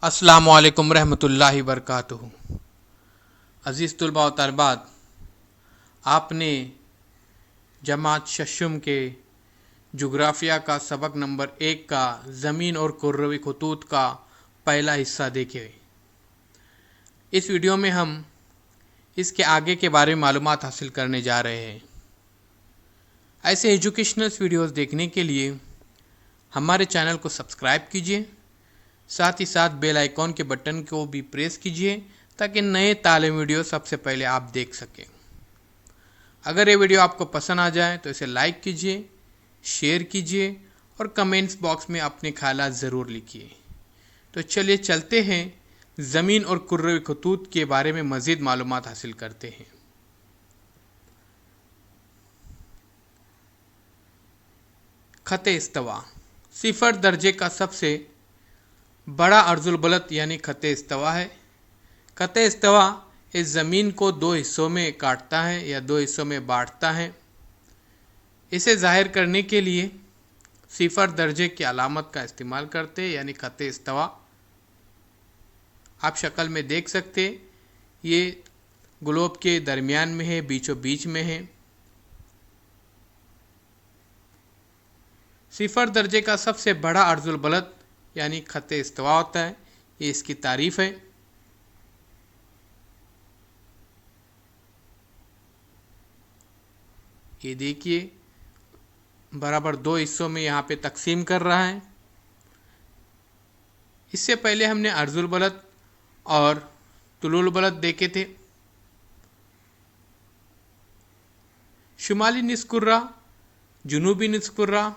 अस्सलामु अलैकुम रहमतुल्लाहि बरकातुहू। अज़ीज़ तुलबा व तलबात, आपने जमात शशुम के जुग्राफ़िया का सबक नंबर 1 का ज़मीन और कुर्रवी खतूत का पहला हिस्सा देखे। इस वीडियो में हम इसके आगे के बारे में मालूमात हासिल करने जा रहे हैं। ऐसे एजुकेशनल वीडियोस देखने के लिए हमारे चैनल को सब्सक्राइब कीजिए, साथ ही साथ बेल आइकॉन के बटन को भी प्रेस कीजिए ताकि नए तालीम वीडियो सबसे पहले आप देख सकें। अगर ये वीडियो आपको पसंद आ जाए तो इसे लाइक कीजिए, शेयर कीजिए और कमेंट्स बॉक्स में अपने ख्यालात ज़रूर लिखिए। तो चलिए चलते हैं, ज़मीन और कुर्रवी खतूत के बारे में मज़ीद मालूमात हासिल करते हैं। खत इस्तवा सिफर दर्जे का सबसे बड़ा अर्जुल बलद यानी खत इस्तवा है। खत इस्तवा इस ज़मीन को दो हिस्सों में काटता है या दो हिस्सों में बांटता है। इसे ज़ाहिर करने के लिए सिफर दर्जे की अलामत का इस्तेमाल करते हैं यानी खत इस्तवा। आप शक्ल में देख सकते, ये ग्लोब के दरमियान में है, बीचों बीच में है। सिफर दर्जे का सबसे बड़ा अर्जुल बलद यानी खत इस्तवा होता है। ये इसकी तारीफ है। ये देखिए, बराबर दो हिस्सों में यहाँ पे तकसीम कर रहा है। इससे पहले हमने अर्जुल बलद और तुलुल बलद देखे थे। शुमाली निस्कुर्रा, जुनूबी निस्कुर्रा,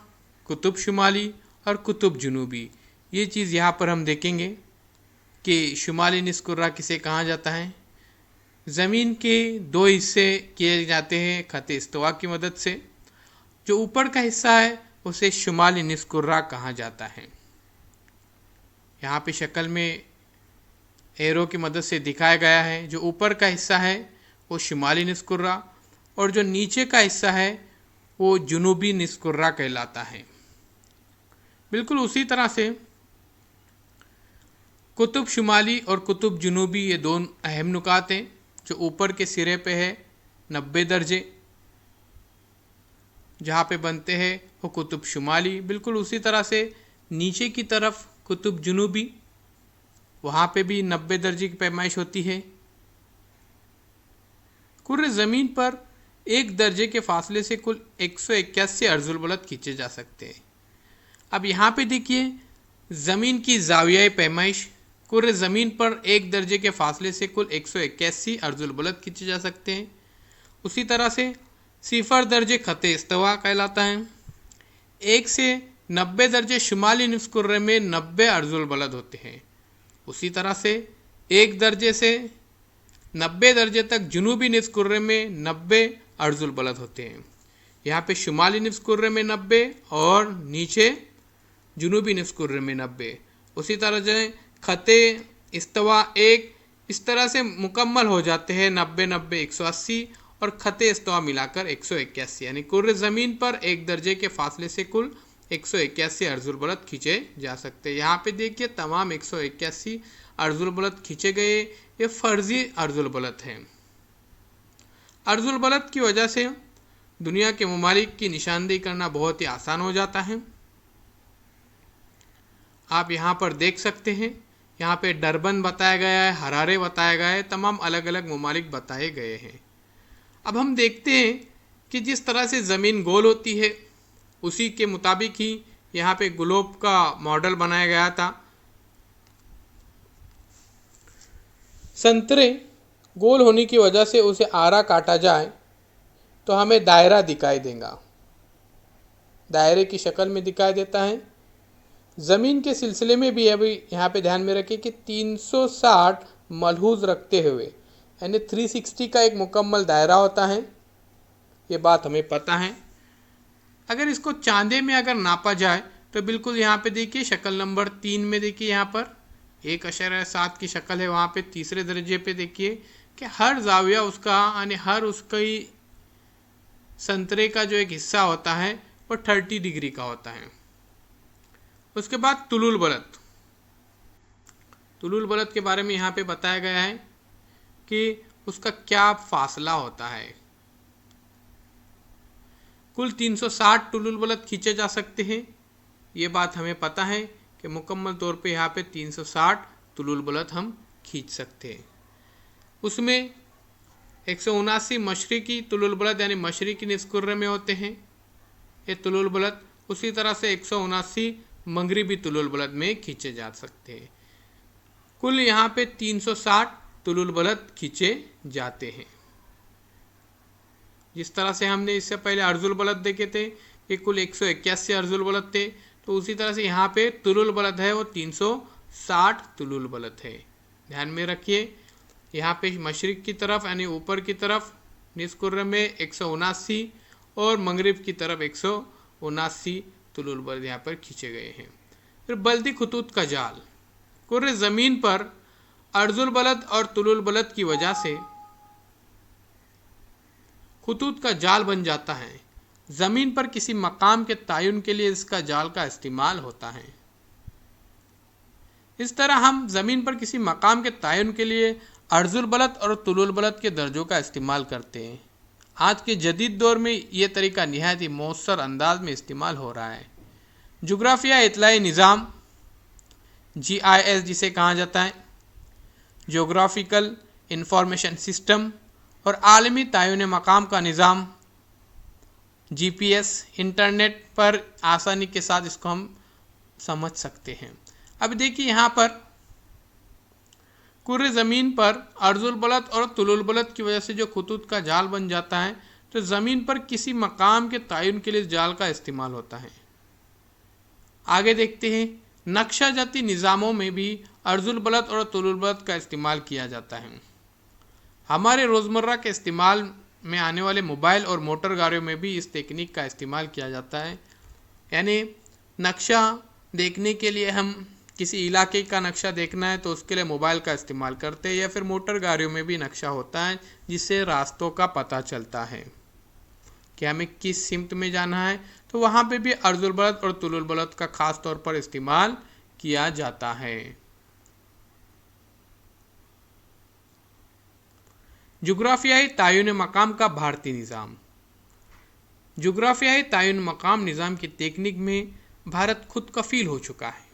कुतुब शुमाली और कुतुब जुनूबी, ये चीज़ यहाँ पर हम देखेंगे कि शुमाली निस्कुर्रा किसे कहा जाता है। ज़मीन के दो हिस्से किए जाते हैं खत इस्तवा की मदद से। जो ऊपर का हिस्सा है उसे शुमाली निस्कुर्रा कहा जाता है। यहाँ पे शक्ल में एरो की मदद से दिखाया गया है। जो ऊपर का हिस्सा है वो शुमाली निस्कुर्रा और जो नीचे का हिस्सा है वो जुनूबी निस्कुर्रा कहलाता है। बिल्कुल उसी तरह से कुतुब शुमाली और कुतुब जुनूबी, ये दोनों अहम नुकात हैं। जो ऊपर के सिरे पे है 90 दर्जे जहाँ पे बनते हैं वो कुतुब शुमाली। बिल्कुल उसी तरह से नीचे की तरफ कुतुब जुनूबी, वहाँ पे भी 90 दर्जे की पैमाइश होती है। कुर्रे ज़मीन पर एक दर्जे के फासले से कुल 181 अर्जुल बलद खींचे जा सकते हैं। अब यहाँ पे देखिए, ज़मीन की ज़ावियाई पैमाइश। कुर्रे ज़मीन पर एक दर्जे के फासले से कुल 181 अर्जुल बलद खींचे जा सकते हैं। उसी तरह से सिफर दर्जे खत इस्तवा कहलाता है। 1 से 90 दर्जे शुमाली निस्कुर्रे में 90 अर्जुल बलद होते हैं। उसी तरह से 1 दर्जे से 90 दर्जे तक जुनूबी निस्कुर्रे में 90 अर्जुल बलद होते हैं। यहाँ पे शुमाली निस्कुर्रे में 90 और नीचे जुनूबी निस्कुर्रे में 90। उसी तरह से खते इस्तवा 1 इस तरह से मुकम्मल हो जाते हैं 90 90 180 और खते इस्तवा मिलाकर 181, यानी कुर्रे ज़मीन पर एक दर्जे के फासले से कुल 181 अर्जुल बलद खींचे जा सकते हैं। यहाँ पे देखिए, तमाम 181 अर्जुल बलद खींचे गए। ये फ़र्जी अर्जुल बलद हैं। अर्जुल बलद की वजह से दुनिया के ममालिक की निशानदेही करना बहुत ही आसान हो जाता है। आप यहाँ पर देख सकते हैं, यहाँ पे डरबन बताया गया है, हरारे बताया गया है, तमाम अलग अलग ममालिक बताए गए हैं। अब हम देखते हैं कि जिस तरह से ज़मीन गोल होती है उसी के मुताबिक ही यहाँ पे ग्लोब का मॉडल बनाया गया था। संतरे गोल होने की वजह से उसे आरा काटा जाए तो हमें दायरा दिखाई देगा, दायरे की शक्ल में दिखाई देता है। ज़मीन के सिलसिले में भी अभी यहाँ पे ध्यान में रखें कि 360 मलहूज़ रखते हुए यानी 360 का एक मुकम्मल दायरा होता है। ये बात हमें पता है। अगर इसको चांदे में अगर नापा जाए तो बिल्कुल यहाँ पे देखिए, शक्ल नंबर 3 में देखिए, यहाँ पर 1.7 की शक्ल है। वहाँ पे तीसरे दर्जे पे देखिए कि हर जाविया उसका यानी हर उसकी संतरे का जो एक हिस्सा होता है वो 30 डिग्री का होता है। उसके बाद तुलुल बलद। तुलुल बलद के बारे में यहाँ पे बताया गया है कि उसका क्या फासला होता है। कुल 360 तुलुल बलद खींचे जा सकते हैं, ये बात हमें पता है कि मुकम्मल तौर पे यहाँ पे 360 तुलुल बलद हम खींच सकते हैं। उसमें 179 मशरिकी तुलुल बलद यानी मशरिकी निस्कुर्रे में होते हैं ये तुलुल बलद। उसी तरह से 179 मगरिबी तुलुल बलद में खींचे जा सकते हैं। कुल यहाँ पे 360 तुलुल बलद खींचे जाते हैं। जिस तरह से हमने इससे पहले अर्जुल बलद देखे थे कि कुल 181 अर्जुल बलद थे, तो उसी तरह से यहाँ पे तुलुल बलद है वो 360 तुलुल बलद है। ध्यान में रखिए, यहाँ पे मशरिक की तरफ यानी ऊपर की तरफ निस्कुर्र में 179 और मगरिब की तरफ 179 तुलुल बलद यहाँ पर खींचे गए हैं। फिर बल्दी खुतूत का जाल, कुर्रे ज़मीन पर अर्जुल बलद और तुलुल बलद की वजह से खुतूत का जाल बन जाता है। ज़मीन पर किसी मकाम के तयन के लिए इसका जाल का इस्तेमाल होता है। इस तरह हम ज़मीन पर किसी मकाम के तयन के लिए अर्जुल बलद और तुलुल बलद के दर्जों का इस्तेमाल करते हैं। आज के जदीद दौर में ये तरीका निहायत ही मौसर अंदाज में इस्तेमाल हो रहा है। जोग्राफिया इतलाई निज़ाम GIS जिसे कहा जाता है, जोग्राफिकल इंफॉर्मेशन सिस्टम, और आलमी तयन मकाम का निज़ाम GPS, इंटरनेट पर आसानी के साथ इसको हम समझ सकते हैं। अब देखिए यहाँ पर कुर्रे ज़मीन पर अर्जुल बलद और तुलुल बलद की वजह से जो खुतूत का जाल बन जाता है, तो ज़मीन पर किसी मकाम के तयन के लिए जाल का इस्तेमाल होता है। आगे देखते हैं, नक्शा जाती निज़ामों में भी अर्जुल बलद और तुलुल बलद का इस्तेमाल किया जाता है। हमारे रोज़मर्रा के इस्तेमाल में आने वाले मोबाइल और मोटर गाड़ियों में भी इस तकनीक का इस्तेमाल किया जाता है। यानी नक्शा देखने के लिए हम किसी इलाके का नक्शा देखना है तो उसके लिए मोबाइल का इस्तेमाल करते हैं, या फिर मोटर गाड़ियों में भी नक्शा होता है जिससे रास्तों का पता चलता है कि हमें किस सिमत में जाना है, तो वहाँ पे भी अर्जुल बलद और तुलुल बलद का ख़ास तौर पर इस्तेमाल किया जाता है। जुग्राफियाई तयन मकाम का भारतीय निज़ाम, जुग्राफियाई तयन मकाम निज़ाम की तकनीक में भारत खुद कफ़ील हो चुका है।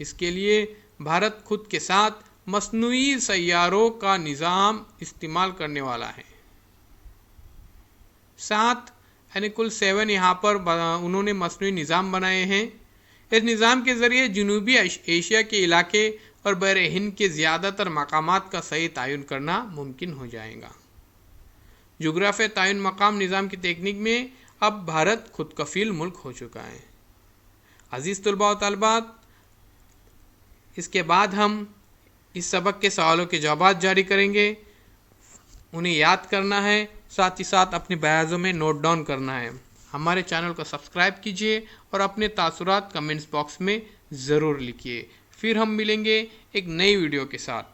इसके लिए भारत खुद के साथ मसनूई सैयारों का निज़ाम इस्तेमाल करने वाला है। 7 यानी कुल 7 यहाँ पर उन्होंने मसनूई निज़ाम बनाए हैं। इस निज़ाम के ज़रिए जनूबी एशिया के इलाके और बर हिंद के ज़्यादातर मकामात का सही तयन करना मुमकिन हो जाएगा। जोग्राफिया तयन मकाम निज़ाम की तकनीक में अब भारत खुद कफ़ील मुल्क हो चुका है। अज़ीज़ तलबा व तालिबात, इसके बाद हम इस सबक के सवालों के जवाब जारी करेंगे। उन्हें याद करना है, साथ ही साथ अपने बयाज़ों में नोट डाउन करना है। हमारे चैनल को सब्सक्राइब कीजिए और अपने तासुरात कमेंट्स बॉक्स में ज़रूर लिखिए। फिर हम मिलेंगे एक नई वीडियो के साथ।